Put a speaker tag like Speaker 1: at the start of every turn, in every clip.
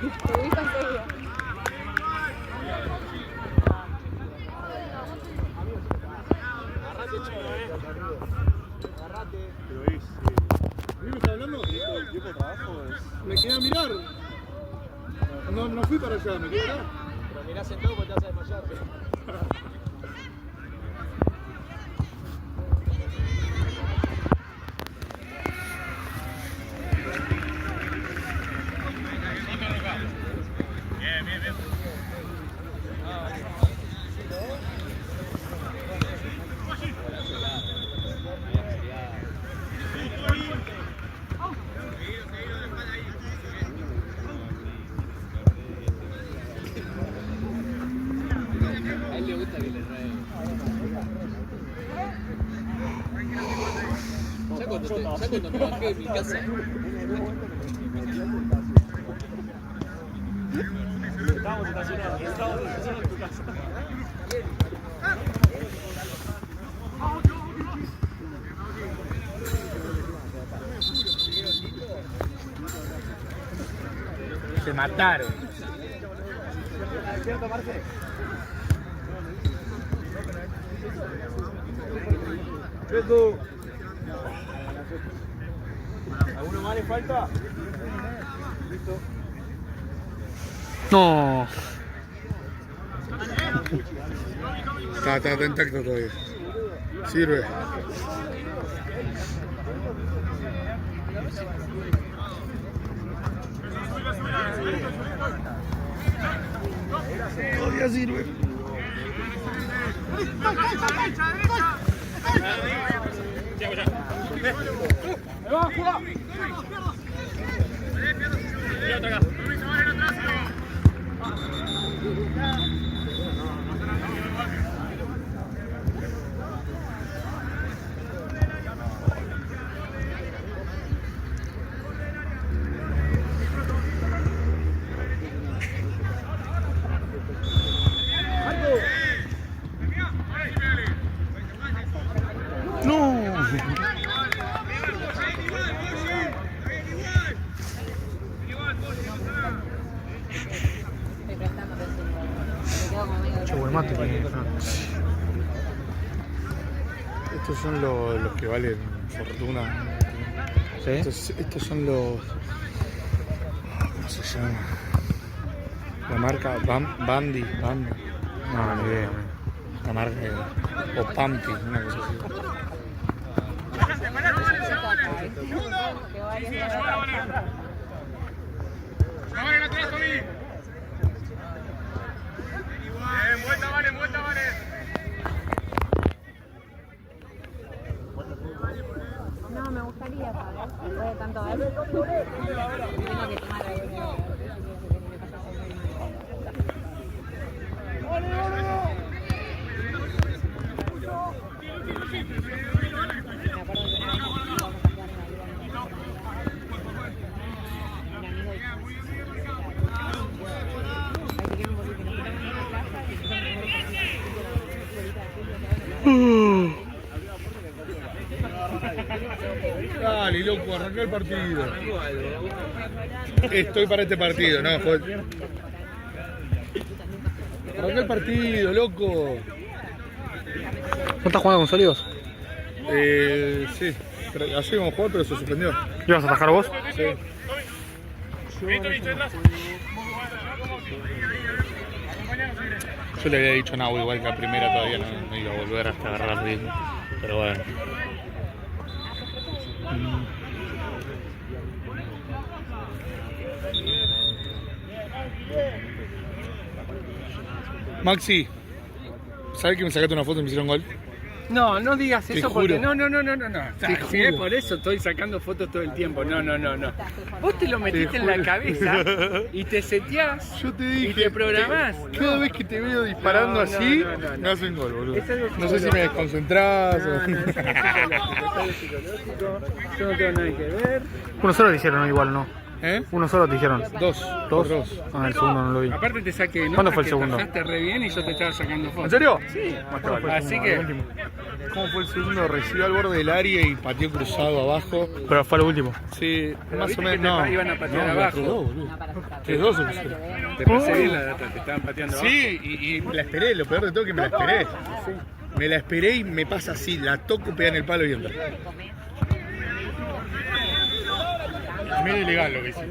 Speaker 1: Te gusta enseguida.
Speaker 2: Agarrate, chico, Agarrate.
Speaker 3: Pero es... ¿A mí me está hablando?
Speaker 2: ¿El tiempo de trabajo es...?
Speaker 3: Me quedé a mirar. No fui para allá, me quedé acá.
Speaker 2: Pero mirás sentado porque te vas a desmayar. A él le gusta que le trae. Ya cuando me bajé de mi casa.
Speaker 4: Estamos estacionados en tu casa.
Speaker 5: Se mataron.
Speaker 4: ¿Cierto, Marce?
Speaker 3: Checo.
Speaker 4: ¿Alguno más le falta? Listo.
Speaker 5: No.
Speaker 3: Está intacto todavía. Sirve. Todavía sirve.
Speaker 1: Estoy prestando atención. Me quedo como medio...
Speaker 5: Che, buen mate tiene.
Speaker 3: Estos son los que valen fortuna.
Speaker 5: ¿Sí?
Speaker 3: Estos son los... ¿Cómo se llama? La marca Bandi.
Speaker 5: No, ni idea.
Speaker 3: La marca... O Pampi, una cosa así.
Speaker 1: Que varias... No, me gustaría saber, después de tanto ver, tengo que tomar algo.
Speaker 3: Dale, loco, arranca el partido. Estoy para este partido, no, joder. Arranca el partido, loco.
Speaker 5: ¿No estás jugando con sólidos?
Speaker 3: Sí. Pero así vamos a jugar, pero se suspendió.
Speaker 5: ¿Ibas a atajar vos?
Speaker 3: Sí. Yo le había dicho a Nau igual que a primera todavía no iba a volver hasta agarrar el ritmo. Pero bueno. Maxi, ¿sabes que me sacaste una foto y me hicieron gol?
Speaker 4: No, no digas
Speaker 3: Te
Speaker 4: eso
Speaker 3: juro.
Speaker 4: porque no.
Speaker 3: Te
Speaker 4: Si es
Speaker 3: juro.
Speaker 4: por eso estoy sacando fotos todo el tiempo. No. Vos te lo metiste en la
Speaker 3: juro.
Speaker 4: cabeza y te seteás
Speaker 3: Yo te dije.
Speaker 4: y te programás.
Speaker 3: Cada vez que te veo disparando
Speaker 4: No,
Speaker 3: así,
Speaker 4: no.
Speaker 3: me hacen gol, boludo.
Speaker 4: Es algo
Speaker 3: No sé si me desconcentrás o...
Speaker 4: Es algo psicológico. Yo no tengo nada que ver.
Speaker 5: Uno solo te hicieron igual, ¿no?
Speaker 3: ¿Eh?
Speaker 5: Uno solo te hicieron.
Speaker 3: Dos.
Speaker 5: ¿Dos? Ah, el segundo no lo vi.
Speaker 4: Aparte te saqué
Speaker 5: ¿Cuándo fue el segundo?
Speaker 4: Te re bien y yo te estaba sacando fotos.
Speaker 5: ¿En serio?
Speaker 4: Sí.
Speaker 5: ¿Cuándo fue el
Speaker 4: Así
Speaker 5: segundo?
Speaker 4: que
Speaker 5: El último.
Speaker 3: cómo fue el segundo. Recibió al borde del área y pateó cruzado abajo.
Speaker 5: Pero fue lo último.
Speaker 3: Sí,
Speaker 4: Pero
Speaker 3: más
Speaker 4: viste
Speaker 3: o
Speaker 4: que
Speaker 3: menos. No,
Speaker 4: iban a patear
Speaker 3: no,
Speaker 4: abajo.
Speaker 3: 3-2, boludo.
Speaker 1: No, para aceptar.
Speaker 3: 3-2 se
Speaker 1: Ojalá que
Speaker 3: pusieron.
Speaker 1: vean.
Speaker 4: Te pasé bien la data, te estaban pateando abajo.
Speaker 3: Sí, y me la esperé, lo peor de todo es que me la esperé. Me la esperé y me pasa así, la toco, pega en el palo y entra. Medio ilegal lo que hice.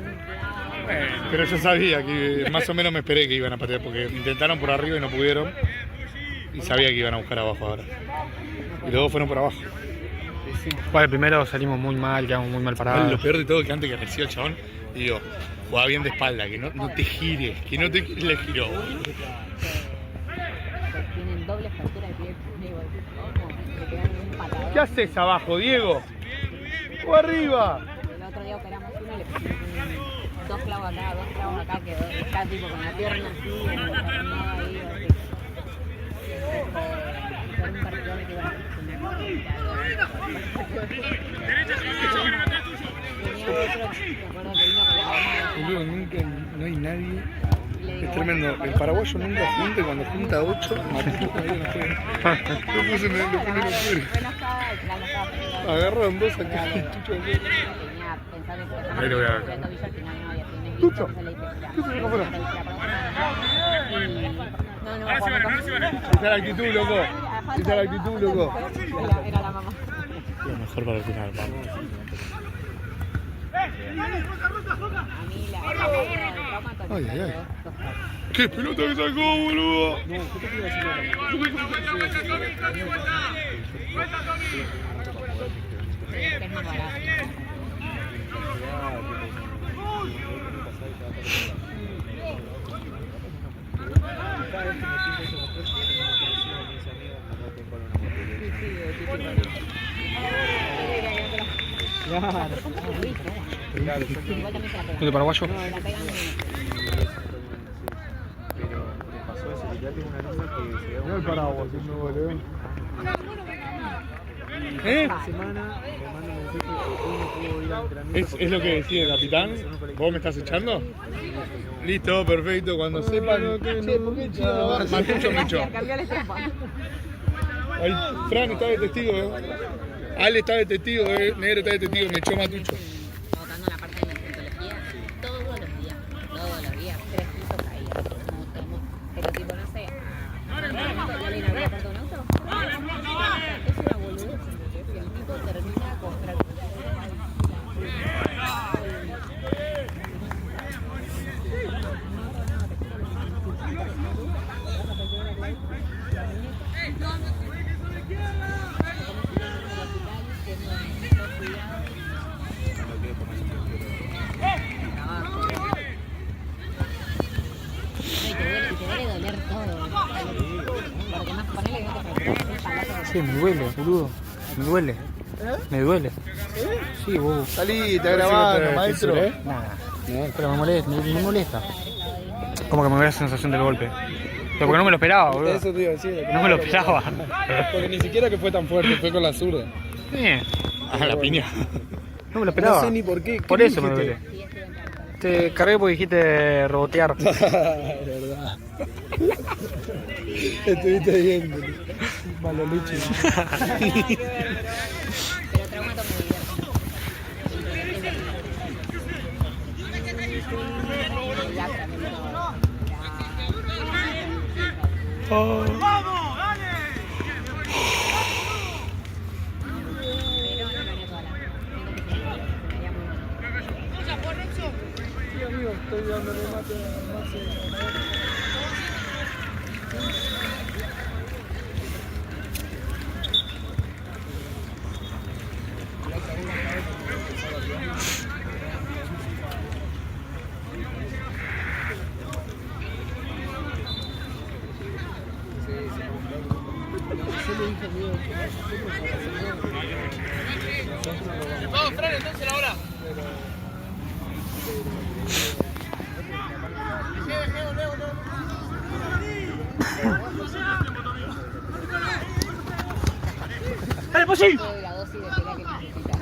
Speaker 3: Pero yo sabía que más o menos me esperé que iban a patear porque intentaron por arriba y no pudieron. Y sabía que iban a buscar abajo ahora. Y los dos fueron por abajo.
Speaker 5: Bueno, el primero salimos muy mal, quedamos muy mal parados.
Speaker 3: Lo peor de todo es que antes que reciba el chabón, digo, jugaba bien de espalda, que no te gires, que no te le giró.
Speaker 1: Tienen doble fractura de pie. Digo, ¿cómo? Le pegaron un patadón.
Speaker 3: ¿Qué haces abajo, Diego? ¡O arriba!
Speaker 1: El otro día operamos uno y le pusimos dos clavos acá, quedó está tipo con la pierna así, entornada ahí. Por un partido que iba a
Speaker 3: Boludo, nunca, no hay nadie. Es tremendo. El paraguayo nunca junta y cuando junta 8, Matucho con ellos no juega. Lo puse en el afuera. Agarraron dos acá. Ahí lo voy a ver. Tucho. Tucho, venga afuera. Esa es la actitud, loco. Esa es la actitud, loco.
Speaker 1: Era la mamá.
Speaker 5: Lo mejor para el final, vamos.
Speaker 3: Ay, ay, ay. ¡Qué pelota que sacó, boludo!
Speaker 1: Es más barato.
Speaker 5: ¿El paraguayo?
Speaker 3: No el paraguas, no boludo. ¿Es lo que decía el capitán? ¿Vos me estás echando? Listo, perfecto. Cuando sepan. Che, ¿por qué chido? Matucho me echó. Ahí, Fran está de testigo, Ale está de testigo, Negro está de testigo, me echó Matucho.
Speaker 1: Votando la parte de la odontología todos los días, 3 pisos ahí, pero tipo, no sé, ya le había apartado un auto, es una boludez, y el tipo termina con
Speaker 5: Sí, me duele, boludo. Me duele. Me duele. Sí, vos.
Speaker 3: Salí, te grabaron, maestro.
Speaker 5: Nada. Pero me molesta. Como que me da la sensación del golpe. Pero porque no me lo esperaba, boludo.
Speaker 2: Eso te iba a decir.
Speaker 5: No me lo esperaba.
Speaker 2: Porque ni siquiera que fue tan fuerte, fue con la zurda.
Speaker 3: Ah, la piña.
Speaker 5: No me lo esperaba.
Speaker 2: No sé ni por qué.
Speaker 5: Por eso me duele. Te cargué porque dijiste robotear.
Speaker 2: Verdad. Estuviste bien, malo lucho.
Speaker 1: pero traumato me
Speaker 2: Estoy dándole mate
Speaker 3: Vamos, Fran, entonces ahora.
Speaker 5: ¡Dale, Posi!
Speaker 1: la dosis de pelea que necesita.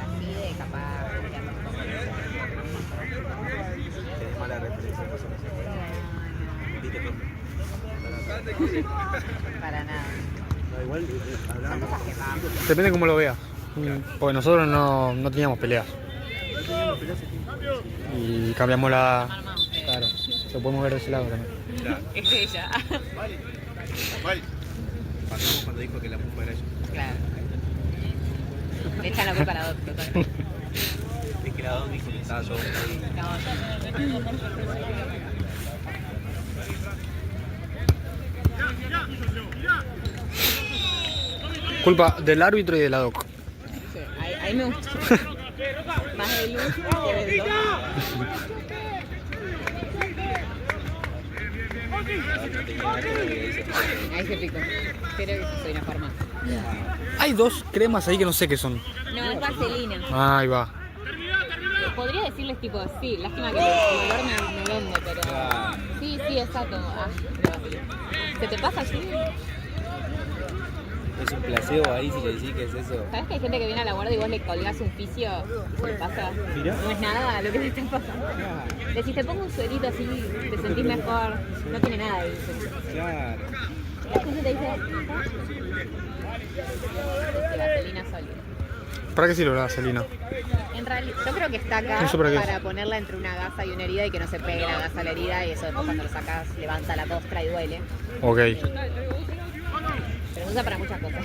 Speaker 1: Así de capaz. Para nada.
Speaker 5: Depende de cómo lo veas. Porque nosotros no teníamos peleas. Y cambiamos la... Claro, lo podemos ver de ese lado también.
Speaker 1: Es ella.
Speaker 6: Pasamos cuando dijo que la mufa era ella.
Speaker 1: Claro. Le echan la culpa a la otra, total.
Speaker 6: Es que la dos dijo que estaba yo ahí.
Speaker 5: Culpa del árbitro y de la doc.
Speaker 1: Sí, ahí me gustó. Más de luz que del doc. Ahí se picó. Creo que soy una forma.
Speaker 5: Hay dos cremas ahí que no sé qué son.
Speaker 1: No, es vaselina.
Speaker 5: Ahí va.
Speaker 1: Podría decirles tipo, sí, lástima que el olor me vende, pero... Sí, exacto. Ah, la vaselina. ¿Se te pasa así?
Speaker 6: Es un placebo ahí si le decís que es eso.
Speaker 1: ¿Sabes que hay gente que viene a la guardia y vos le colgás un fisio y se le pasa?
Speaker 6: Mirá.
Speaker 1: No es nada lo que te está pasando. Decís, te pongo un suerito así, te sentís mejor. No tiene nada de eso.
Speaker 6: Claro.
Speaker 1: La gente te dice, vaselina sólida.
Speaker 5: ¿Para qué sirve la vaselina?
Speaker 1: En realidad, yo creo que está acá
Speaker 5: ¿Eso para qué es?
Speaker 1: para ponerla entre una gasa y una herida y que no se pegue la gasa a la herida y eso después cuando lo sacas levanta la costra y duele.
Speaker 5: Ok.
Speaker 1: Pero se usa para muchas cosas.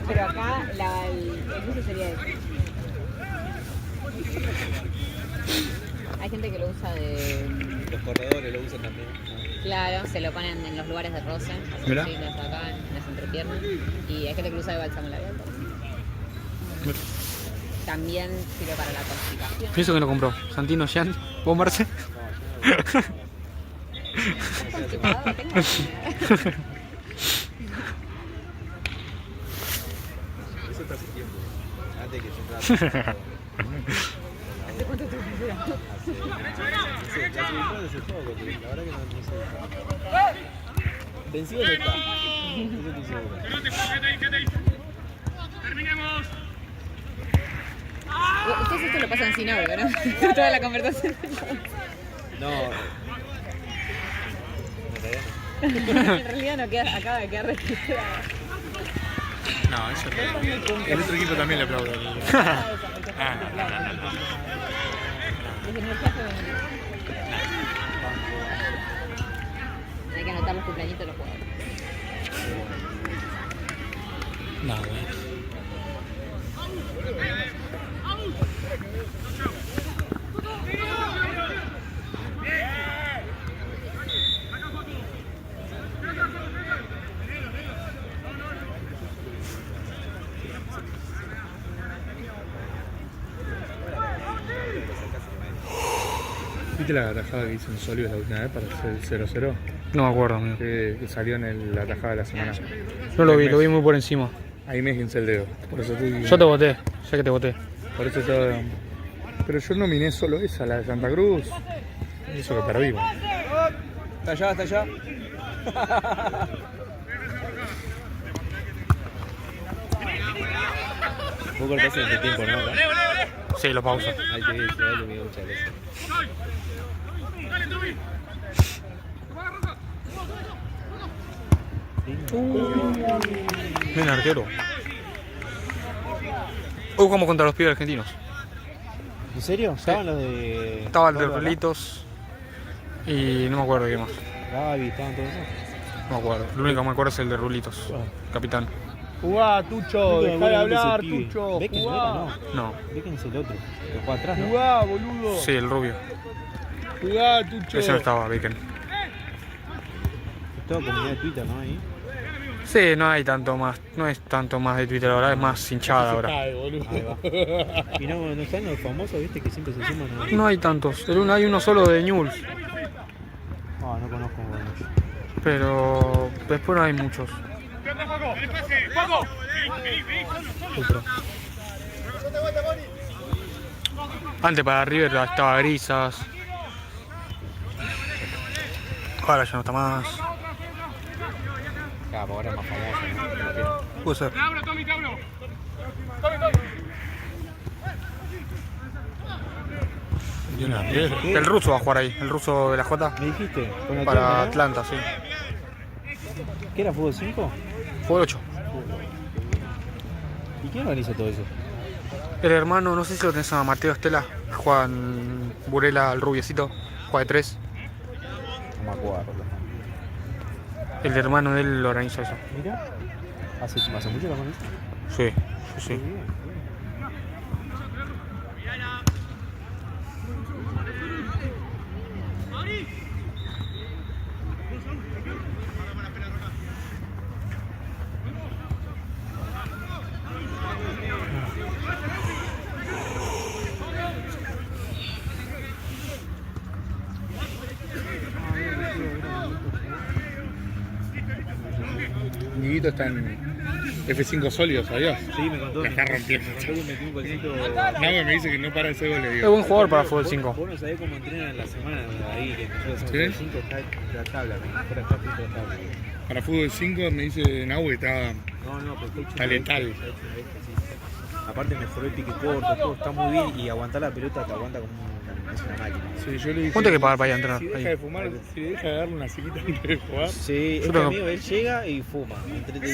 Speaker 1: Pero acá el uso sería eso. Hay gente que lo usa de...
Speaker 6: Los corredores lo usan también.
Speaker 1: Claro, se lo ponen en los lugares de roce,
Speaker 5: Mirá.
Speaker 1: así acá en las entrepiernas. Y hay gente que lo usa de bálsamo labial. También sirve para la constipación.
Speaker 5: ¿Y eso que lo compró? ¿Santino, Jean? ¿Vos, Marce?
Speaker 1: Constipado, tengo.
Speaker 6: Eso está hace tiempo. Antes de que yo entrara.
Speaker 1: ¿Hace cuánto te pusieron?
Speaker 6: Hace poco, la verdad que no sé. Vencido no está. Eso estoy seguro.
Speaker 1: Ustedes esto lo pasan sin audio, ¿no? Toda la conversación.
Speaker 6: No.
Speaker 1: En realidad no queda, acaba de quedar registrado.
Speaker 3: No, eso no. El otro equipo también le aplaude.
Speaker 1: Hay que anotar los cumpleañitos de los jugadores.
Speaker 5: No, bueno.
Speaker 3: ¿Viste la tajada que hizo en Solio la última vez para hacer el 0-0?
Speaker 5: No me acuerdo, amigo.
Speaker 3: Que salió en la tajada de la semana.
Speaker 5: No lo vi muy por encima.
Speaker 3: Ahí me esguincé el dedo. Por eso estoy...
Speaker 5: Yo te voté, sé que te voté.
Speaker 3: Por eso estaba... Pero yo nominé solo esa, la de Santa Cruz. Eso que perdimos.
Speaker 6: Está allá, está allá. Vos cortás en este tiempo, ¿no?
Speaker 5: Sí, lo pauso.
Speaker 6: Ahí te dice, dale, me muchas gracias.
Speaker 5: Bien, arquero. Hoy jugamos contra los pibes argentinos.
Speaker 6: ¿En serio? ¿Estaban los de...?
Speaker 5: Estaba el de Rulitos y no me acuerdo qué más.
Speaker 6: Gaby, ¿estaban todos esos?
Speaker 5: No me acuerdo. Lo único que me acuerdo es el de Rulitos, capitán.
Speaker 2: Jugá, Tucho, dejá de hablar, Tucho.
Speaker 6: Becken no
Speaker 2: Jugá,
Speaker 6: era, no.
Speaker 5: No,
Speaker 6: Becken es el otro, que juega atrás, ¿no?
Speaker 2: jugá, boludo.
Speaker 5: sí, el rubio.
Speaker 2: Jugá, Tucho.
Speaker 5: Ese no estaba, Becken.
Speaker 6: Es toda comunidad de Twitter, ¿no? Ahí.
Speaker 5: Sí, no hay tanto más, no es tanto más de Twitter ahora, es más hinchada ahora.
Speaker 2: Ay, boludo.
Speaker 6: Ahí va. Y no están los famosos, viste, que siempre se suman a...
Speaker 5: No hay tantos, hay uno solo de Newell's,
Speaker 6: Ah, no conozco mucho.
Speaker 5: pero después no hay muchos. Otro. Antes para River estaba Grisas. Ahora ya no está más.
Speaker 6: Claro, ahora es más famoso, ¿no?
Speaker 5: Puede ser.
Speaker 3: ¿Qué?
Speaker 5: El ruso va a jugar ahí, el ruso de la J
Speaker 6: ¿Me dijiste? Con la
Speaker 5: para
Speaker 6: toma, ¿no?
Speaker 5: Atlanta, sí.
Speaker 6: ¿Qué era fútbol 5?
Speaker 5: Fútbol 8.
Speaker 6: ¿Y quién organiza todo eso?
Speaker 5: El hermano, no sé si lo tenés a Mateo Estela, Juan Burela, el rubiecito, juega de 3.
Speaker 6: No me acuerdo.
Speaker 5: El hermano de él lo organiza eso.
Speaker 6: Mira, hace mucho lo organiza.
Speaker 5: Sí, sí, sí.
Speaker 3: Dieguito está en F5 sólido, ¿sabías?
Speaker 6: Sí, me contó.
Speaker 3: La está rompiendo.
Speaker 6: Me contó que metió un golcito.
Speaker 3: Nagüe me dice que no para de hacer goles,
Speaker 5: Es
Speaker 3: digo.
Speaker 5: buen jugador para fútbol 5.
Speaker 6: Vos no sabés cómo entrenan en la semana ahí, que nosotros hacemos
Speaker 3: ¿Sí?
Speaker 6: el 5 está la tabla, fuera está frente a la tabla.
Speaker 3: Para fútbol 5 me dice Nahue está...
Speaker 6: No, pero está hecho
Speaker 3: Está
Speaker 6: una
Speaker 3: letal.
Speaker 6: bestia, está hecho una bestia, sí. Aparte mejoró el pique corto, todo está muy bien y aguantar la pelota te aguanta como es una máquina.
Speaker 3: Sí, yo le dije...
Speaker 5: ¿Cuánto hay que pagar para ir a entrenar?
Speaker 3: Si deja
Speaker 5: Ahí.
Speaker 3: de fumar, si le deja de darle una ciquita antes de jugar...
Speaker 6: Sí, es
Speaker 5: Yo
Speaker 6: que
Speaker 5: tengo-
Speaker 6: amigo, él llega y fuma.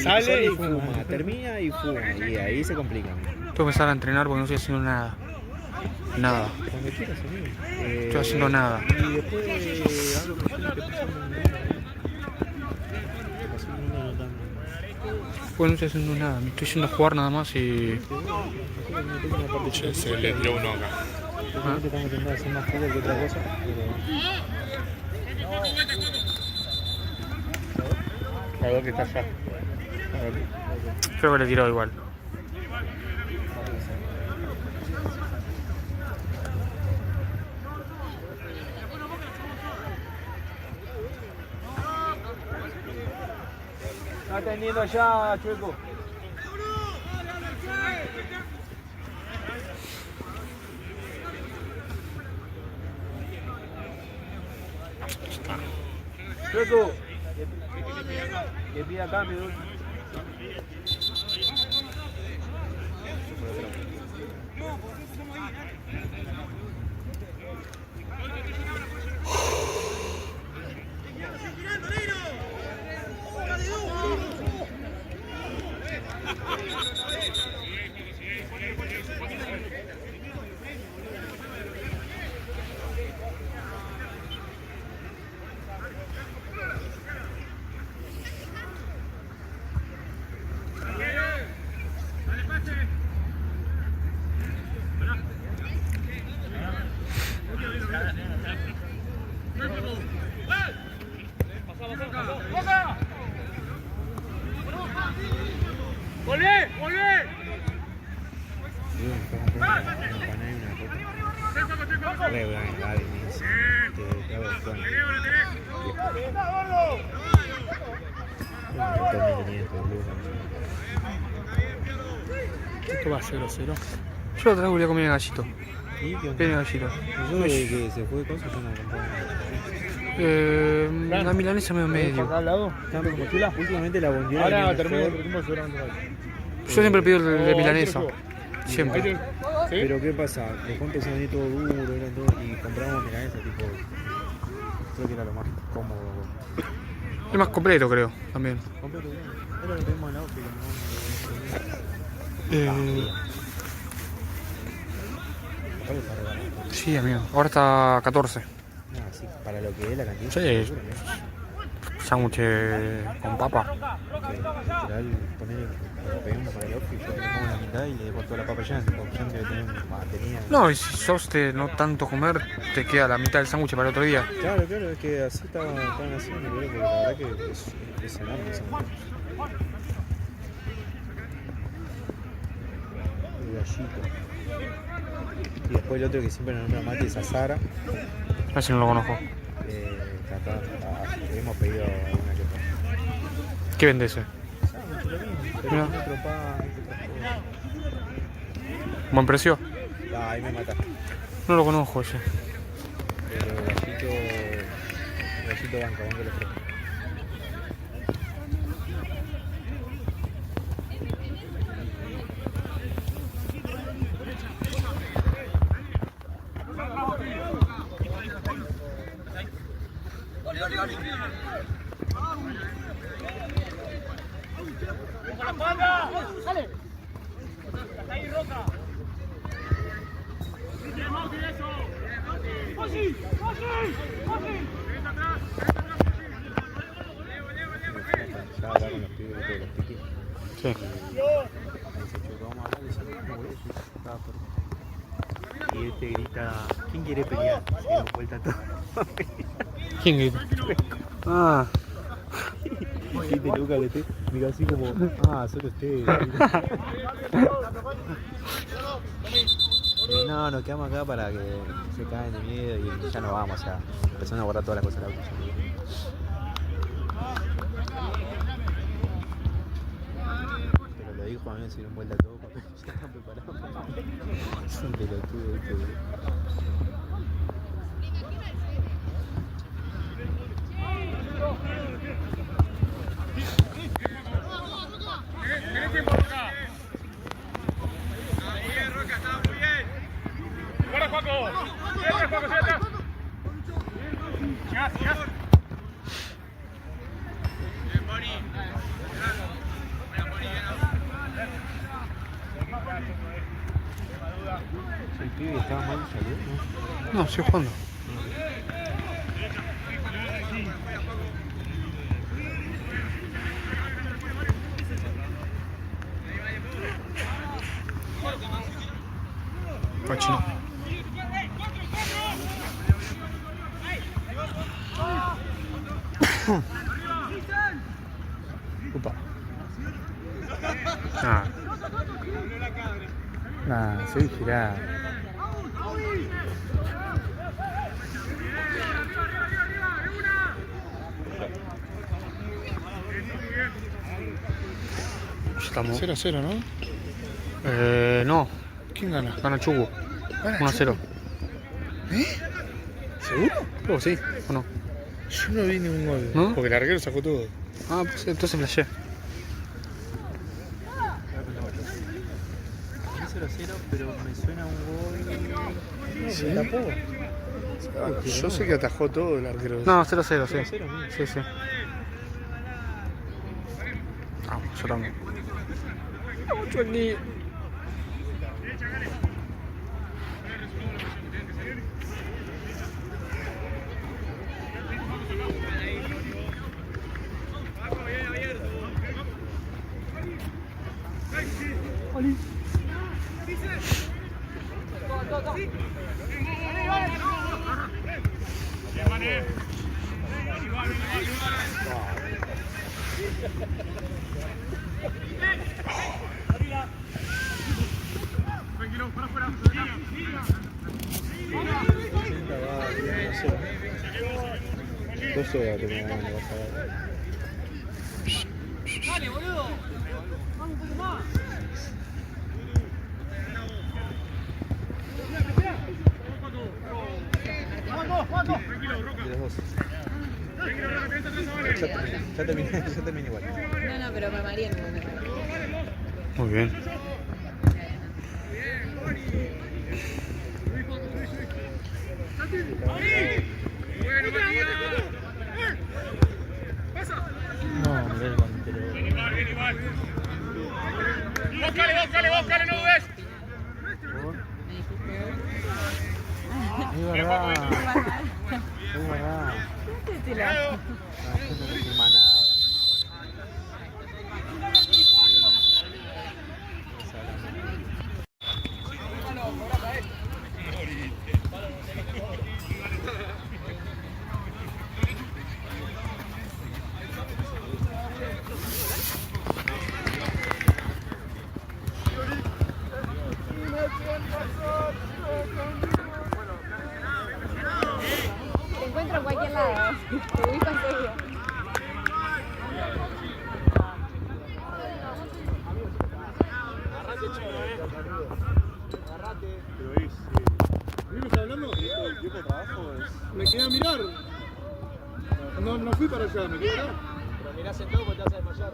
Speaker 3: Sale y
Speaker 6: y
Speaker 3: fuma.
Speaker 6: termina y fuma. Y ahí se complica.
Speaker 5: Tengo que empezar a entrenar porque no estoy haciendo nada. Nada.
Speaker 6: Cuando quieras, amigo.
Speaker 5: Estoy haciendo nada.
Speaker 6: Y después algo que tiene que pasar
Speaker 5: Pues no estoy haciendo nada. Me estoy yendo a jugar nada más y...
Speaker 3: Che, se le tiró uno acá.
Speaker 6: Estamos intentando hacer más fútbol que otra cosa.
Speaker 3: A ver que está allá.
Speaker 5: Creo que le tiró igual.
Speaker 6: Está atendiendo allá, Chueco. Chueco. Que pida cambio.
Speaker 5: Esto va a 0-0. Yo la otra vez volví a comer gallito. Pene gallito.
Speaker 6: Yo desde que se fue de cosas yo no compraba
Speaker 5: La milanesa medio.
Speaker 2: ¿Acá al lado?
Speaker 6: Últimamente la bondiola
Speaker 2: Ahora
Speaker 6: viene
Speaker 2: termina el
Speaker 6: mejor,
Speaker 2: último seguramente.
Speaker 5: Yo siempre pido el de
Speaker 2: Oh,
Speaker 5: milanesa.
Speaker 2: otro
Speaker 5: Siempre.
Speaker 2: ¿Sí?
Speaker 6: pero ¿qué pasa? Después empezó a venir todo duro, eran todo, y compramos milanesa tipo... Creo que era lo más cómodo.
Speaker 5: Es más completo, creo, también.
Speaker 6: Completo, bien. Era lo que tenemos en la óptica, ¿Cuál es para regalar?
Speaker 5: Sí, amigo. Ahora está 14.
Speaker 6: Sí, para lo que es la cantidad.
Speaker 5: Sí.
Speaker 6: seguro, ¿no?
Speaker 5: Sándwich con papa.
Speaker 6: Que literal, poner, lo pedimos para el óptica, le pongo la mitad y le dejo toda la papa llena, tipo, ya debe tener batería.
Speaker 5: No, y si sos de no tanto comer, te queda la mitad del sándwich para el otro día.
Speaker 6: Claro, es que así estaban haciendo, creo, porque la verdad que es enorme ese sándwich. El gallito. Y después el otro que siempre nos nombra Mati es Azara.
Speaker 5: A ver si no lo conozco.
Speaker 6: Hemos pedido alguna que otra.
Speaker 5: ¿Qué vende ese?
Speaker 6: Sándwich, lo mismo, pero
Speaker 5: Mirá.
Speaker 6: con otro pan, otras
Speaker 5: ¿Buen precio?
Speaker 6: cosas. Ahí me mataste.
Speaker 5: No lo conozco ese.
Speaker 6: Pero el gallito banca, banca lo ofrece. Ya hablar con los pibes de los piques.
Speaker 5: Sí.
Speaker 6: Dice, "Chico, vamos a hablar de eso". No, boludo, yo estaba por- Y este grita, ¿quién quiere pelear? Se dio vuelta todo.
Speaker 5: ¿Quién grita? Ah.
Speaker 6: Y te Lucas le te mira así como, solo usted. No, nos quedamos acá para que se caigan de miedo y ya no vamos, o sea, empezando a guardar todas las cosas del auto. Pero lo dijo, a mí me dieron vuelta todo porque ya están preparados. Es un pelotudo este, boludo. El pibe estaba mal de salud, ¿no?
Speaker 5: No, sigo jugando. Cochino. Upa. Nah, soy girada. Estamos.
Speaker 3: 0-0, ¿no?
Speaker 5: No,
Speaker 3: ¿Quién gana?
Speaker 5: gana Chugo. 1-0.
Speaker 3: ¿Seguro?
Speaker 5: Creo que sí, ¿o no?
Speaker 3: Yo no vi ningún gol.
Speaker 5: ¿No?
Speaker 3: Porque el arquero sacó todo.
Speaker 5: Ah, pues entonces flashé.
Speaker 6: 0-0, pero me suena un gol.
Speaker 3: ¿Sí? Yo sé que atajó todo el arquero.
Speaker 5: No, 0-0, sí.
Speaker 6: 0-0,
Speaker 5: Sí, sí. Vamos, yo también. Mucho aquí.
Speaker 6: No sé, te me vas a ver. De los dos. Ya terminé igual.
Speaker 1: No, pero para María no me parece.
Speaker 5: Muy bien.
Speaker 6: No, mirá el delantero.
Speaker 3: ¡Bócale, no dudes!
Speaker 6: Es verdad. Es verdad.
Speaker 1: Claro.
Speaker 6: La gente no firma nada.
Speaker 1: Te encuentro en cualquier lado. Te ubico enseguida.
Speaker 2: ¿Venimos hablando?
Speaker 6: El tiempo de trabajo es...
Speaker 2: Me quedé a mirar. No fui para allá, me quedé a mirar.
Speaker 6: Pero mirás en todo porque te vas a desmayar.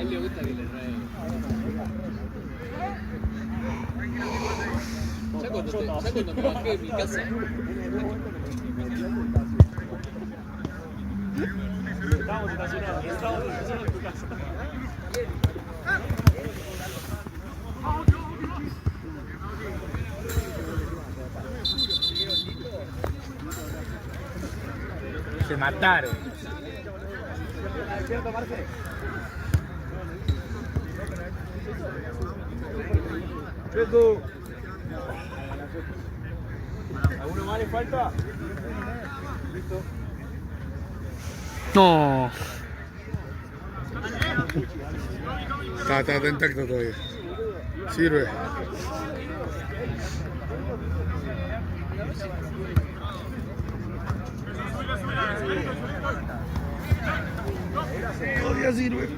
Speaker 4: él le gusta que le trae. Ya cuando me bajé de mi casa.
Speaker 6: Estábamos estacionados en tu casa.
Speaker 5: Se mataron.
Speaker 6: ¿Cierto, Marce? Checo. ¿Alguno más le falta? Listo.
Speaker 5: No.
Speaker 3: Está intacto todavía. Sirve. Todavía sirve.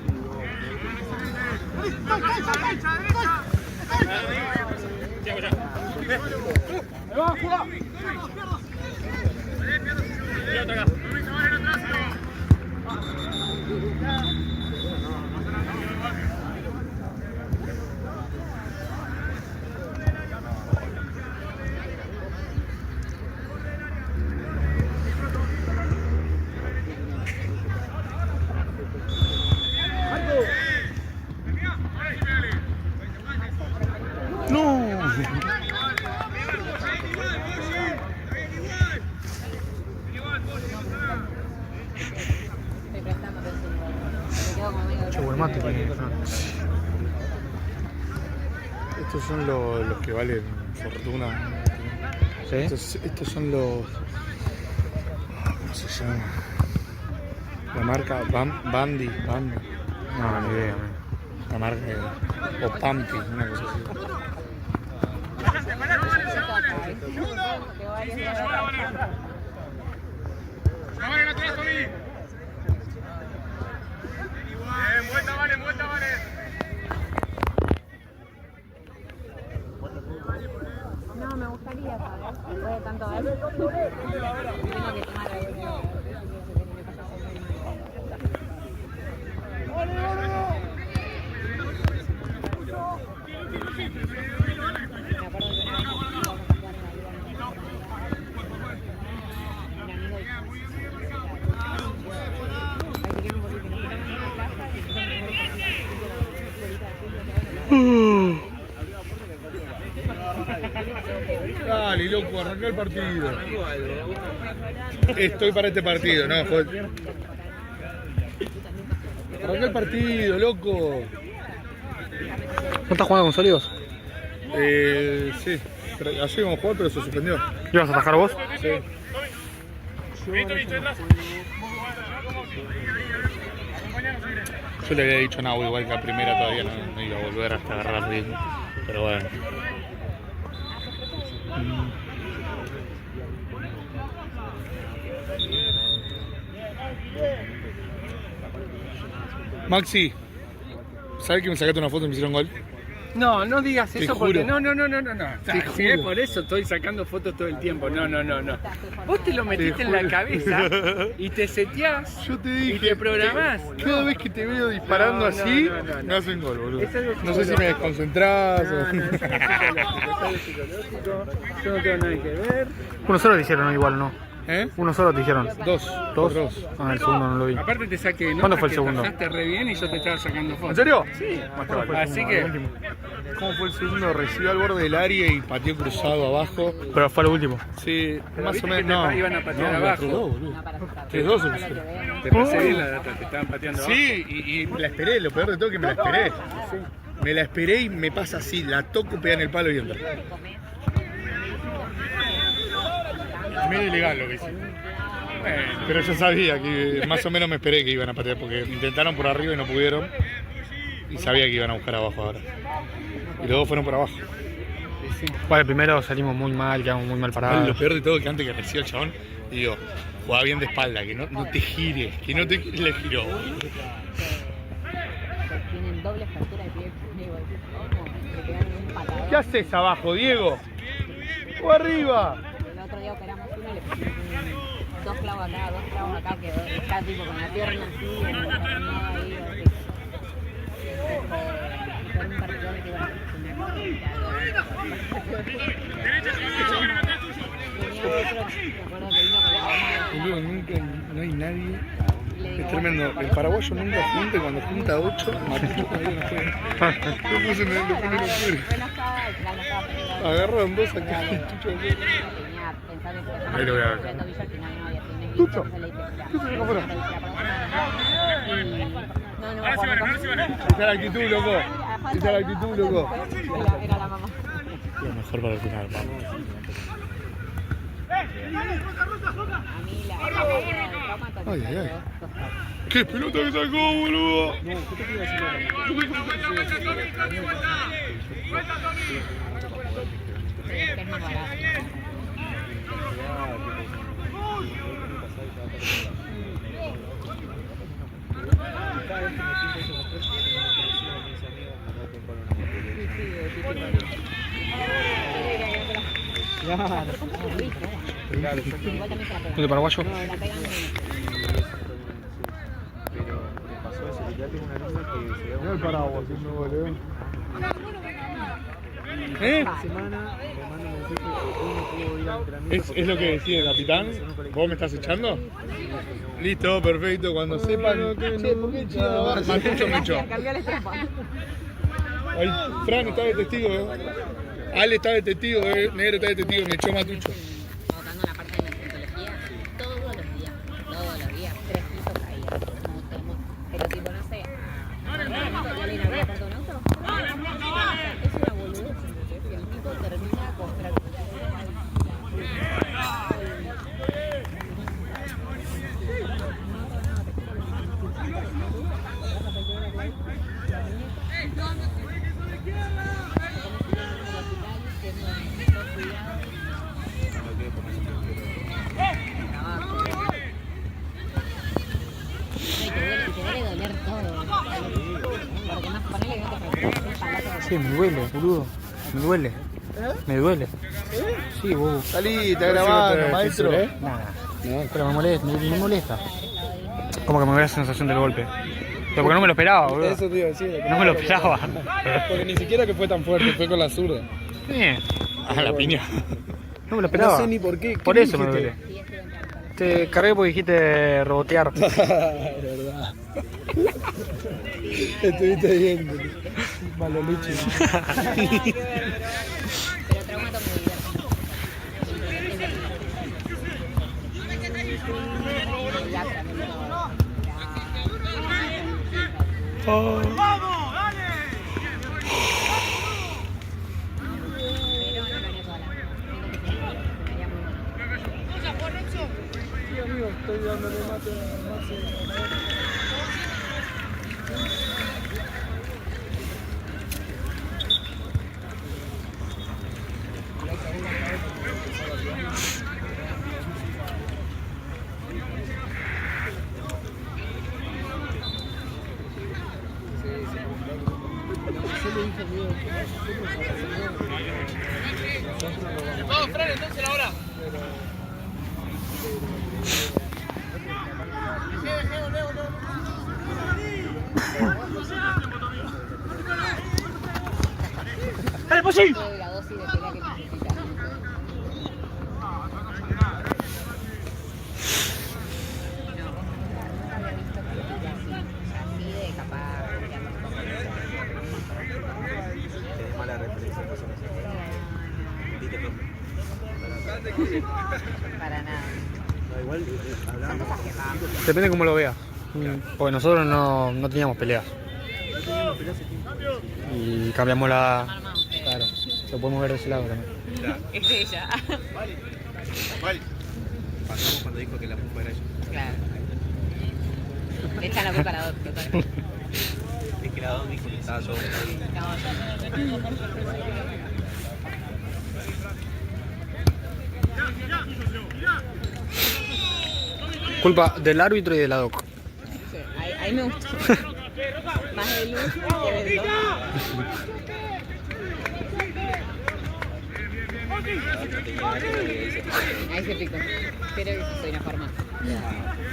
Speaker 1: Estoy prestando atención. Me quedo como medio.
Speaker 5: Qué buen mate tiene.
Speaker 3: Estos son los que valen fortuna.
Speaker 5: ¿Sí?
Speaker 3: Estos son los... ¿Cómo se llama? La marca Bandi.
Speaker 5: No, ni idea.
Speaker 3: La marca... o Pampi, una cosa así.
Speaker 1: No, me gustaría, ¿sabes? Después de tanto ver, tengo que tomar algo. Me acuerdo que una vez nos fuimos a jugar en la liga en un amigo y así que me volví que no quería ir a la casa y
Speaker 3: Dale, loco, arranca el partido. Estoy para este partido, no, joder. Arranca el partido, loco.
Speaker 5: ¿No estás jugando con sólidos?
Speaker 3: Sí. Ayer íbamos a jugar, pero se suspendió.
Speaker 5: ¿Ibas a atajar vos?
Speaker 3: Sí. Yo le había dicho a Nau igual que la primera todavía no iba a volver hasta agarrar ritmo. Pero bueno. Maxi, ¿sabes que me sacaste una foto y me hicieron gol?
Speaker 4: No, no digas
Speaker 3: Te
Speaker 4: eso
Speaker 3: juro.
Speaker 4: porque no.
Speaker 3: Te
Speaker 4: Si es
Speaker 3: juro.
Speaker 4: por eso estoy sacando fotos todo el tiempo. No. Vos te lo metiste en la
Speaker 3: juro.
Speaker 4: cabeza y te seteás
Speaker 3: Yo te dije.
Speaker 4: y te programás.
Speaker 3: Cada vez que te veo disparando
Speaker 4: No,
Speaker 3: así,
Speaker 4: no.
Speaker 3: me hacen gol, boludo.
Speaker 4: Es algo
Speaker 3: No sé si me desconcentrás
Speaker 4: No,
Speaker 3: o...
Speaker 4: es algo psicológico. Yo no tengo nada que ver.
Speaker 5: Uno solo te hicieron, ¿no? Igual, ¿no?
Speaker 3: ¿Eh?
Speaker 5: Uno solo te hicieron.
Speaker 3: Dos.
Speaker 5: ¿Dos? Ah, el segundo no lo vi.
Speaker 4: Aparte te saqué, ¿no?
Speaker 5: ¿Cuándo fue el segundo?
Speaker 4: Pasaste re bien y yo te estaba sacando fotos.
Speaker 3: ¿En serio?
Speaker 4: Sí.
Speaker 5: ¿Cuándo fue el
Speaker 4: Así
Speaker 5: segundo?
Speaker 4: que-
Speaker 5: El último.
Speaker 3: ¿Cómo fue el segundo? Recibió al borde del área y pateó cruzado abajo.
Speaker 5: Pero fue el último.
Speaker 3: Sí,
Speaker 4: Pero
Speaker 3: más o
Speaker 4: viste
Speaker 3: menos.
Speaker 4: que te
Speaker 3: No,
Speaker 4: iban a patear
Speaker 3: no,
Speaker 4: abajo.
Speaker 3: 3-2, boludo.
Speaker 1: No, para asustar.
Speaker 3: 3-2 se
Speaker 1: Para
Speaker 3: pusieron.
Speaker 1: que vean.
Speaker 4: Te pasé bien la data, te estaban pateando abajo.
Speaker 3: Sí, y me la esperé, lo peor de todo es que me la esperé. Me la esperé y me pasa así, la toco, pega en el palo y entra. Medio ilegal lo que hice. Pero yo sabía que más o menos me esperé que iban a patear porque intentaron por arriba y no pudieron. Y sabía que iban a buscar abajo ahora. Y luego fueron por abajo.
Speaker 5: Bueno, el primero salimos muy mal, quedamos muy mal parados.
Speaker 3: Lo peor de todo es que antes que reciba el chabón, digo, jugá bien de espalda, que no te gires, que no te le giró.
Speaker 1: Tienen doble fractura de pie. Digo, ¿cómo? Le pegaron un patadón.
Speaker 3: ¿Qué haces abajo, Diego? ¡O arriba!
Speaker 1: El otro día operamos uno y le pusimos dos clavos acá, quedó está tipo con la pierna así, en el ahí, así.
Speaker 3: Boludo, nunca, no hay nadie. Es tremendo. El paraguayo nunca junta y cuando junta 8, Matucho ahí no juega. Lo puse en el primero fuera. Agarran 2 acá. Ahí lo voy a ver. Tucho. Tucho, acá afuera. Esa es la actitud, loco. Esa es la actitud, loco.
Speaker 1: Era la mamá.
Speaker 3: Lo mejor para el final, vamos.
Speaker 1: A mí la
Speaker 3: Ay, ay, ay. ¡Qué pelota que sacó, boludo!
Speaker 1: es más barato.
Speaker 5: ¿El paraguayo?
Speaker 6: Pero me pasó eso, ya tengo una alumna que se da
Speaker 3: Mira el paraguas, si me boludo.
Speaker 6: semana, me manda un mensaje que hoy no pudo ir al entrenamiento.
Speaker 3: ¿Es lo que decía el capitán? ¿Vos me estás echando? Listo, perfecto. Cuando sepan. Che, ¿por qué chido? Matucho me echó.
Speaker 1: Cambió la estampa.
Speaker 3: Ahí, Fran está de testigo, Ale está de testigo, Negro está de testigo, me echó Matucho.
Speaker 1: Votando la parte de la odontología todos los días, 3 pisos caídos. Pero tipo, no sé, ya le había comprado un auto. Es una boludez, ¿entendés? El tipo termina con
Speaker 5: Sí, me duele, boludo. Me duele. Me duele. Sí, vos.
Speaker 3: Salí, está grabando, maestro.
Speaker 5: Nada. Pero me molesta. Como que me da la sensación del golpe. Pero porque no me lo esperaba, boludo.
Speaker 6: Eso te iba a decir.
Speaker 5: No me lo esperaba.
Speaker 6: Porque ni siquiera que fue tan fuerte, fue con la zurda.
Speaker 3: Ah, la piña.
Speaker 5: No me lo esperaba.
Speaker 6: No sé ni por qué.
Speaker 5: Por eso me duele. Te cargué porque dijiste rebotear.
Speaker 6: Verdad. Estuviste bien, malo leche.
Speaker 1: pero trauma todo mi vida.
Speaker 6: Estoy dándole mate.
Speaker 4: Vamos, Fran, entonces la hora.
Speaker 5: ¡Dale, posible!
Speaker 1: La dosis de pelea que necesitas. Así de capaz.
Speaker 6: Mala referencia.
Speaker 1: Para nada.
Speaker 6: No, igual hablamos.
Speaker 5: Depende cómo lo veas. Porque nosotros no teníamos peleas. Y cambiamos la... Claro, lo podemos ver de ese lado también.
Speaker 1: Es ella.
Speaker 6: Pasamos cuando dijo que la mufa era ella.
Speaker 1: Claro. Le echan la culpa a la dos, total.
Speaker 6: Es que la dos dijo que estaba yo ahí.
Speaker 5: Culpa del árbitro y de la doc.
Speaker 1: Sí, ahí me gustó. Más de luz que del dos. Ahí se picó. Creo que soy una forma.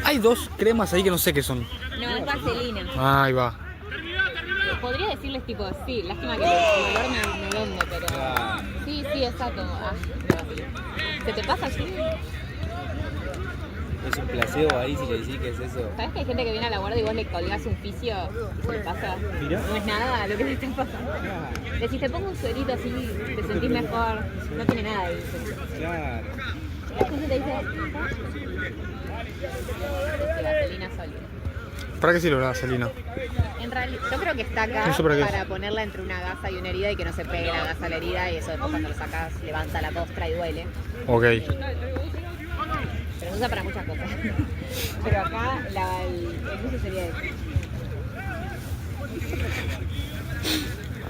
Speaker 5: Hay dos cremas ahí que no sé qué son.
Speaker 1: No, es vaselina.
Speaker 5: Ah, ahí va.
Speaker 1: podría decirles tipo, sí, lástima que el olor me vende, pero...
Speaker 6: Claro.
Speaker 1: Sí, exacto. Ah, no. ¿Se te pasa así?
Speaker 6: Es un placebo ahí si le decís que es eso.
Speaker 1: ¿Sabes que hay gente que viene a la guardia y vos le colgás un fisio y se le pasa?
Speaker 6: Mirá.
Speaker 1: No es nada lo que le está pasando. Decís, te pongo un suelito así, te sentís mejor. No tiene nada de eso.
Speaker 6: Claro.
Speaker 1: La gente te dice, vaselina sólida.
Speaker 5: ¿Para qué sirve la vaselina?
Speaker 1: En realidad, yo creo que está acá
Speaker 5: No sé para qué es.
Speaker 1: para ponerla entre una gasa y una herida y que no se pegue la gasa a la herida y eso después cuando lo sacas levanta la costra y duele.
Speaker 5: Ok.
Speaker 1: Pero se usa para muchas cosas. Pero acá el uso sería eso.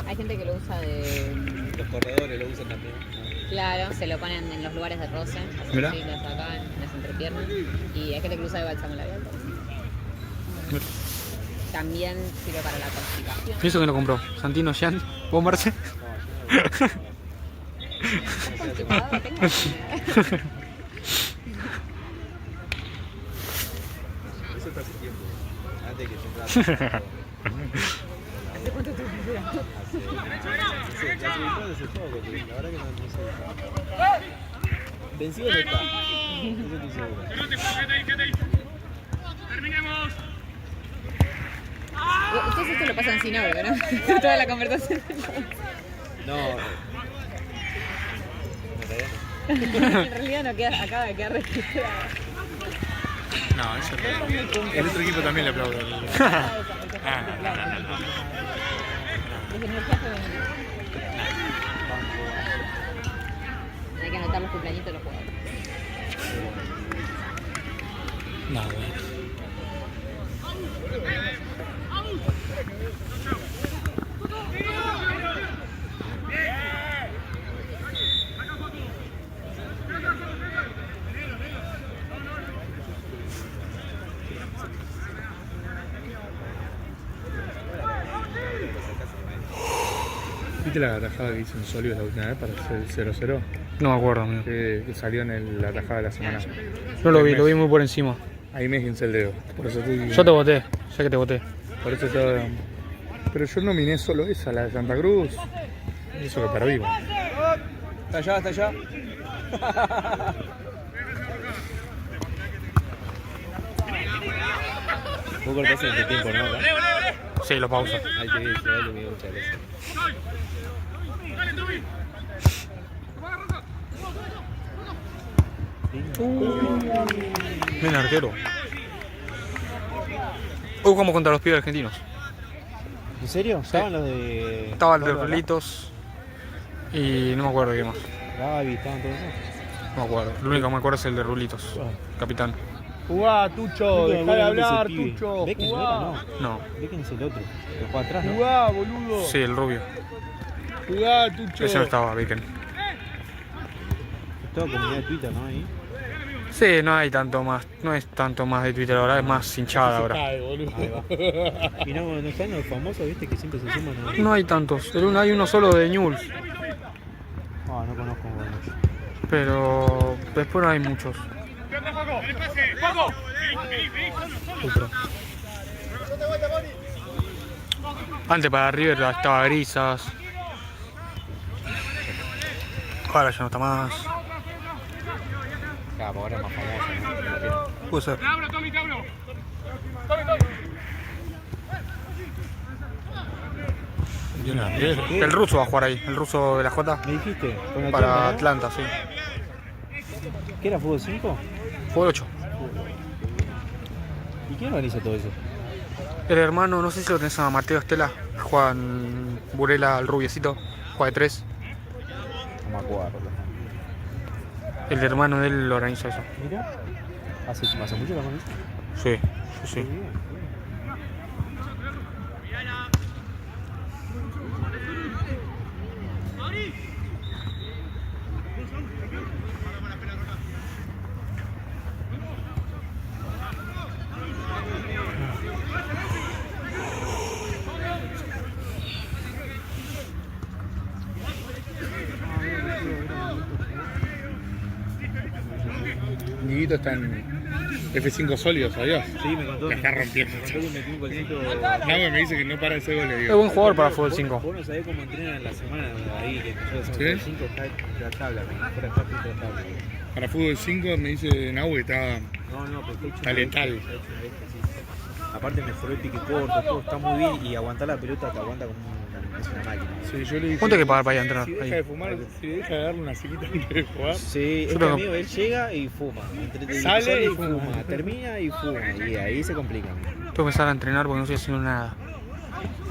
Speaker 1: Hay gente que lo usa de...
Speaker 6: Los corredores lo usan también.
Speaker 1: Claro, se lo ponen en los lugares de roce,
Speaker 5: Mirá.
Speaker 1: así, los acá en las entrepiernas. Y hay gente que lo usa de bálsamo labial. También sirve para la constipación.
Speaker 5: ¿Y eso que no compró? ¿Santino, Jean? ¿Vos, Marce?
Speaker 1: ¿Estás constipado? Tengo ansiedad.
Speaker 6: Eso está hace tiempo. Antes de que se trate.
Speaker 1: ¿Hace cuánto te pusiste?
Speaker 6: Hace poco, la verdad que no sé. Vencido no está. Eso estoy seguro.
Speaker 1: Ustedes esto lo pasan sin audio, ¿no? Toda la conversación.
Speaker 6: No.
Speaker 1: En realidad no queda, acaba de quedar registrado.
Speaker 3: No, eso no. El otro equipo también le aplaude.
Speaker 1: Desde energía femenina. Hay que anotar los cumpleañitos de los jugadores.
Speaker 5: No, güey.
Speaker 3: ¿Viste la atajada que hizo en Solio la última vez para hacer el 0-0?
Speaker 5: No me acuerdo, amigo.
Speaker 3: Que salió en la atajada de la semana.
Speaker 5: No lo vi muy por encima.
Speaker 3: Ahí me hince el dedo. Por eso estoy...
Speaker 5: Yo te voté, sé que te voté.
Speaker 3: Por eso estaba... Pero yo nominé solo esa, la de Santa Cruz. Y eso que perdimos.
Speaker 6: Está allá, está allá. Vos cortás en tu tiempo, ¿no? Acá.
Speaker 5: Sí, lo pausa.
Speaker 6: Ahí te vi, muchas gracias.
Speaker 5: Bien arquero. Hoy jugamos contra los pibes argentinos.
Speaker 6: ¿En serio? ¿Estaban los de...?
Speaker 5: Estaba el de Rulitos y no me acuerdo qué más.
Speaker 6: Gaby, ¿estaban todos esos?
Speaker 5: No me acuerdo. Lo único que me acuerdo es el de Rulitos, capitán.
Speaker 2: Jugá, Tucho, dejá de hablar, Tucho.
Speaker 6: ¿Ves que no
Speaker 2: Jugá,
Speaker 6: era, no?
Speaker 5: No,
Speaker 6: ¿Ves quién es el otro? Que juega atrás, ¿no?
Speaker 2: jugá, boludo.
Speaker 5: sí, el rubio.
Speaker 2: Jugá, Tucho.
Speaker 5: Ese no estaba, Bacon.
Speaker 6: Es toda comunidad de Twitter, ¿no? Ahí.
Speaker 5: Sí, no hay tanto más, no es tanto más de Twitter ahora, es más hinchada ahora.
Speaker 2: Cae, boludo.
Speaker 6: Ahí va. Y no están los famosos, ¿viste? Que siempre se suman a...
Speaker 5: No hay tantos, hay uno solo de Newell's,
Speaker 6: Ah, no conozco mucho.
Speaker 5: pero después no hay muchos. Otro. Antes para River estaba Grisas. Ahora ya no está más.
Speaker 6: Claro, ahora es más famoso, ¿no?
Speaker 5: Puede ser. El ruso va a jugar ahí, el ruso de la J.
Speaker 6: ¿Me dijiste? ¿Con
Speaker 5: Para
Speaker 6: Atlanta,
Speaker 5: Atlanta, sí.
Speaker 6: ¿no? ¿Qué era fútbol 5?
Speaker 5: Fue el 8.
Speaker 6: ¿Y quién organiza todo eso?
Speaker 5: El hermano, no sé si lo tenés a Mateo Estela, Juan Burela, el rubiecito, juega de 3.
Speaker 6: No me acuerdo.
Speaker 5: El hermano de él lo organiza eso.
Speaker 6: Mira, ¿hace mucho la organiza?
Speaker 5: Sí, sí, sí.
Speaker 6: Bien.
Speaker 3: Dieguito está F5 sólidos, ¿sabías?
Speaker 6: Sí, me contó.
Speaker 3: La está rompiendo.
Speaker 6: Me contó que metió un golcito.
Speaker 3: Nahue me dice que no para de hacer goles,
Speaker 5: Es
Speaker 3: digo.
Speaker 5: buen jugador para fútbol 5.
Speaker 6: Vos no sabés cómo entrenan en la semana ahí, que nosotros hacemos
Speaker 3: ¿Sí?
Speaker 6: el 5 está la tabla, fuera está frito la tabla.
Speaker 3: Para fútbol 5 me dice Nahue que está...
Speaker 6: No, pero está hecho
Speaker 3: Está
Speaker 6: una
Speaker 3: letal.
Speaker 6: bestia, está hecho una bestia, sí. Aparte mejoró el pique corto, todo está muy bien y aguantar la pelota te aguanta como es una máquina.
Speaker 3: Sí, yo le dije...
Speaker 5: ¿Cuánto hay que pagar para ir a entrenar?
Speaker 3: Si deja
Speaker 5: Ahí.
Speaker 3: de fumar, si deja de darle una cita antes de jugar...
Speaker 6: Sí, es que
Speaker 5: tengo-
Speaker 6: amigo, él llega y fuma.
Speaker 3: Sale y
Speaker 6: fuma,
Speaker 3: fuma.
Speaker 6: termina y fuma. Y ahí se complica.
Speaker 5: Tengo que empezar a entrenar porque no estoy haciendo nada.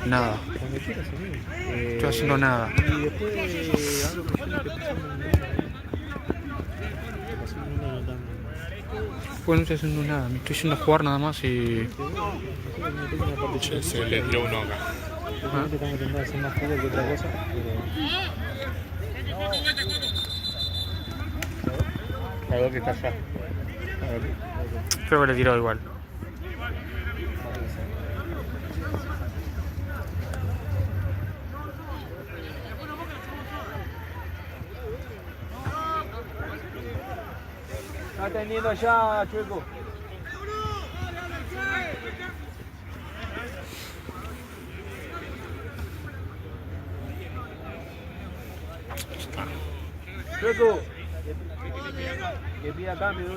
Speaker 5: Nada.
Speaker 6: Cuando quieras, amigo.
Speaker 5: Estoy haciendo nada.
Speaker 6: Y después hablo con gente, te pasamos un número. Te pasamos un número también.
Speaker 5: Pues no estoy haciendo nada. Me estoy yendo a jugar nada más y...
Speaker 3: Che, se le dio uno acá.
Speaker 6: Últimamente estamos intentando hacer más fútbol que otra cosa, pero
Speaker 3: La dos que está allá.
Speaker 5: Creo que le tiró igual.
Speaker 6: está atendiendo allá, Chueco. Chueco, que pida cambio.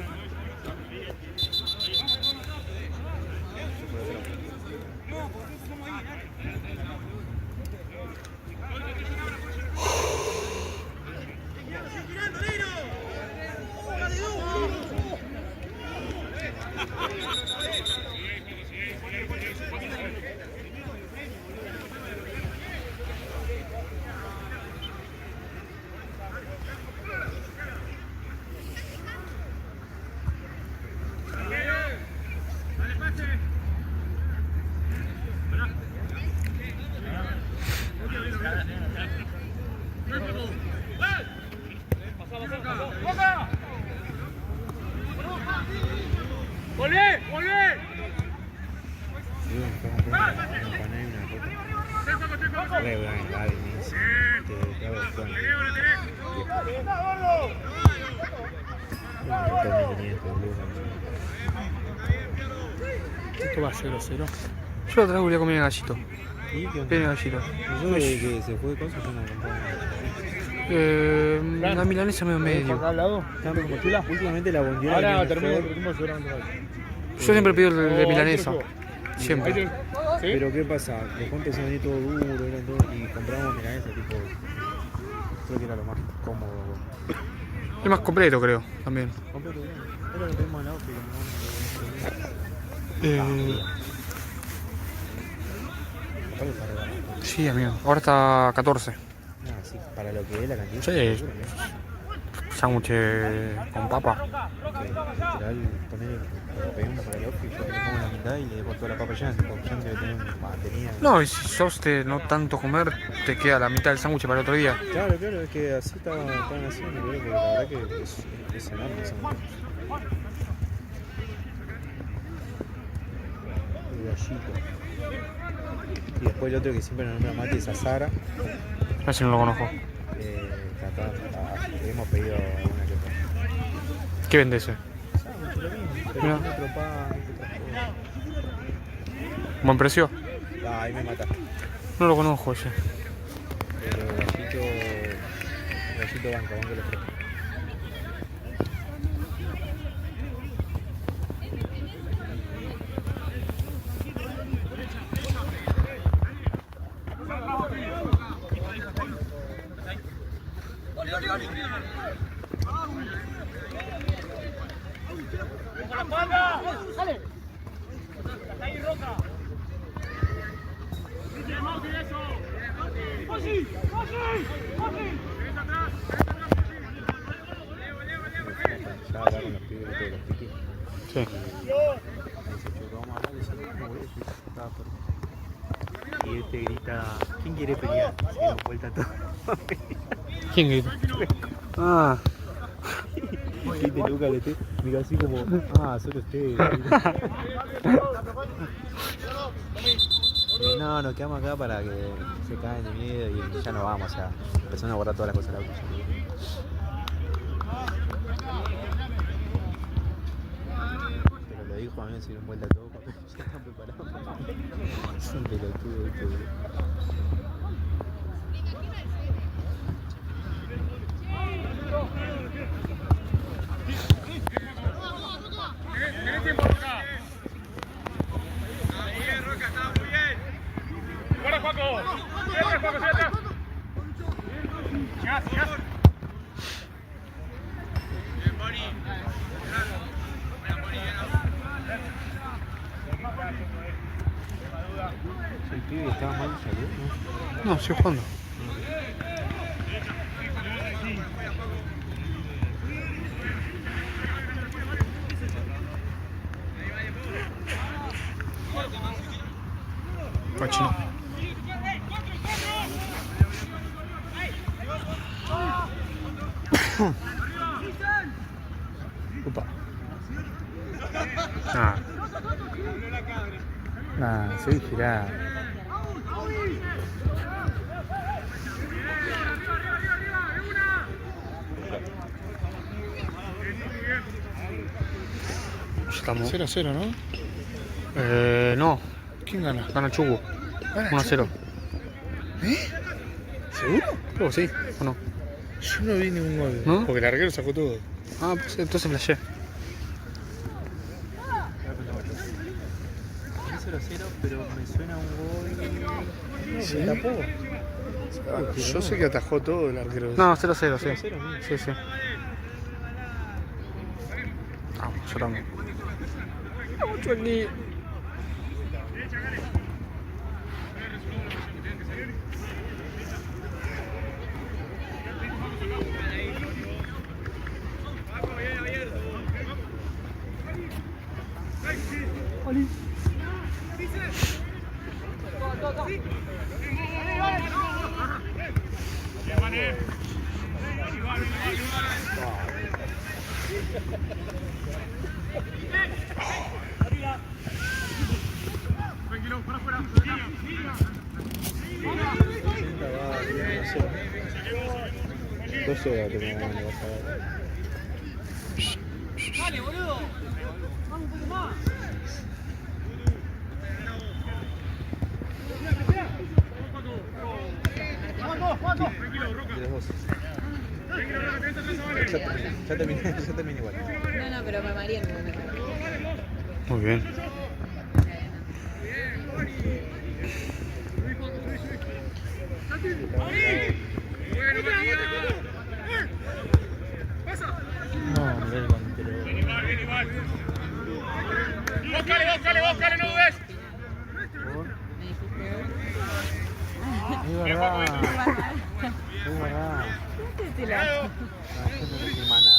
Speaker 5: Esto va 0-0. Yo otra vez volví a comer gallito.
Speaker 6: ¿Y qué onda?
Speaker 5: Viene gallito.
Speaker 6: Yo desde que se fue de cosas yo no compraba nada.
Speaker 5: La milanesa medio.
Speaker 2: Acá al lado.
Speaker 6: ¿Están como chula? Últimamente la bondiola.
Speaker 2: Ahora
Speaker 6: viene
Speaker 2: termino
Speaker 6: mejor,
Speaker 2: seguramente.
Speaker 5: Yo siempre pido el de
Speaker 2: Oh,
Speaker 5: milanesa.
Speaker 2: ahí te lo
Speaker 5: Siempre.
Speaker 2: ¿Sí?
Speaker 6: Pero ¿qué pasa? Después empezó a venir todo duro, eran todo, y compramos milanesa, tipo. Creo que era lo más cómodo.
Speaker 5: Es más completo, creo, también.
Speaker 6: Completo bien. Es lo que tenemos en la outfit,
Speaker 5: Sí, amigo. Ahora está 14.
Speaker 6: No, sí, para lo que es la cantidad.
Speaker 5: Sí.
Speaker 6: seguro,
Speaker 5: Sándwich con papa.
Speaker 6: ¿no? Que literal, poner, lo pedimos para el outfit, yo le pongo la mitad y le dejo toda la papa llena, tipo, yo no quiero tener batería.
Speaker 5: No, y si sos de no tanto comer, te queda la mitad del sándwich para el otro día.
Speaker 6: Claro, es que así estaban haciendo, creo que la verdad que es enorme ese momento. El gallito. Y después el otro que siempre nos nombra Mati es Azara.
Speaker 5: A si no lo conozco.
Speaker 6: Que acá hemos pedido alguna que otra.
Speaker 5: ¿Qué vende ese?
Speaker 6: Sándwich, lo mismo, pero
Speaker 5: Mirá.
Speaker 6: con otro pan, otras cosas.
Speaker 5: ¿Buen precio?
Speaker 6: Ah, ahí me mata.
Speaker 5: No lo conozco ese.
Speaker 6: Pero gallito banca, banco lo ofrezco. Ya hablar con los pibes de los piquis.
Speaker 5: Sí.
Speaker 6: Me dice, "Che, vamos a hablar de ese mismo, boludo". Yo estaba por- Y él te grita, ¿quién quiere pelear? Se dio vuelta todo.
Speaker 5: ¿Quién grita? Ah.
Speaker 6: Y te Luca que te mira así como, solo usted. No, nos quedamos acá para que se caen de miedo y ya no vamos, o sea, empezaron a guardar todas las cosas del auto. Pero dijo, a mí me sirven vuelta todo cuando ya están preparados. Es un pelotudo, ¿viste?
Speaker 3: Tenés tiempo acá. Bien, Roca, está muy bien. Guarda, Juaco. Siempre, Juaco, siempre. Llegás. Bien, Boni.
Speaker 6: El pibe estaba mal de salud, ¿no?
Speaker 5: No, sigo jugando. Cochino. Opa. Seguí girando. Estamos
Speaker 3: 0-0, ¿no?
Speaker 5: no,
Speaker 3: ¿Quién gana?
Speaker 5: gana Chubu. 1-0.
Speaker 3: ¿Seguro?
Speaker 5: Creo que sí, ¿o no?
Speaker 3: Yo no vi ningún gol.
Speaker 5: ¿No?
Speaker 3: Porque el arquero sacó todo.
Speaker 5: Ah, pues entonces flashé.
Speaker 6: 0-0, pero me suena un gol.
Speaker 3: ¿Se tapó? Yo sé que atajó todo el arquero.
Speaker 5: No, 0-0, sí.
Speaker 6: 0-0, mira.
Speaker 5: Sí, sí. Ah, yo también. Mucho aquí.
Speaker 6: Ya terminé igual.
Speaker 1: No, pero me maría en un momento.
Speaker 5: Muy bien.
Speaker 6: No, mirá el guantero.
Speaker 3: Bóscale, no dudes.
Speaker 6: Es verdad. Es verdad.
Speaker 1: ¿Qué te
Speaker 6: No, yo no dije más nada.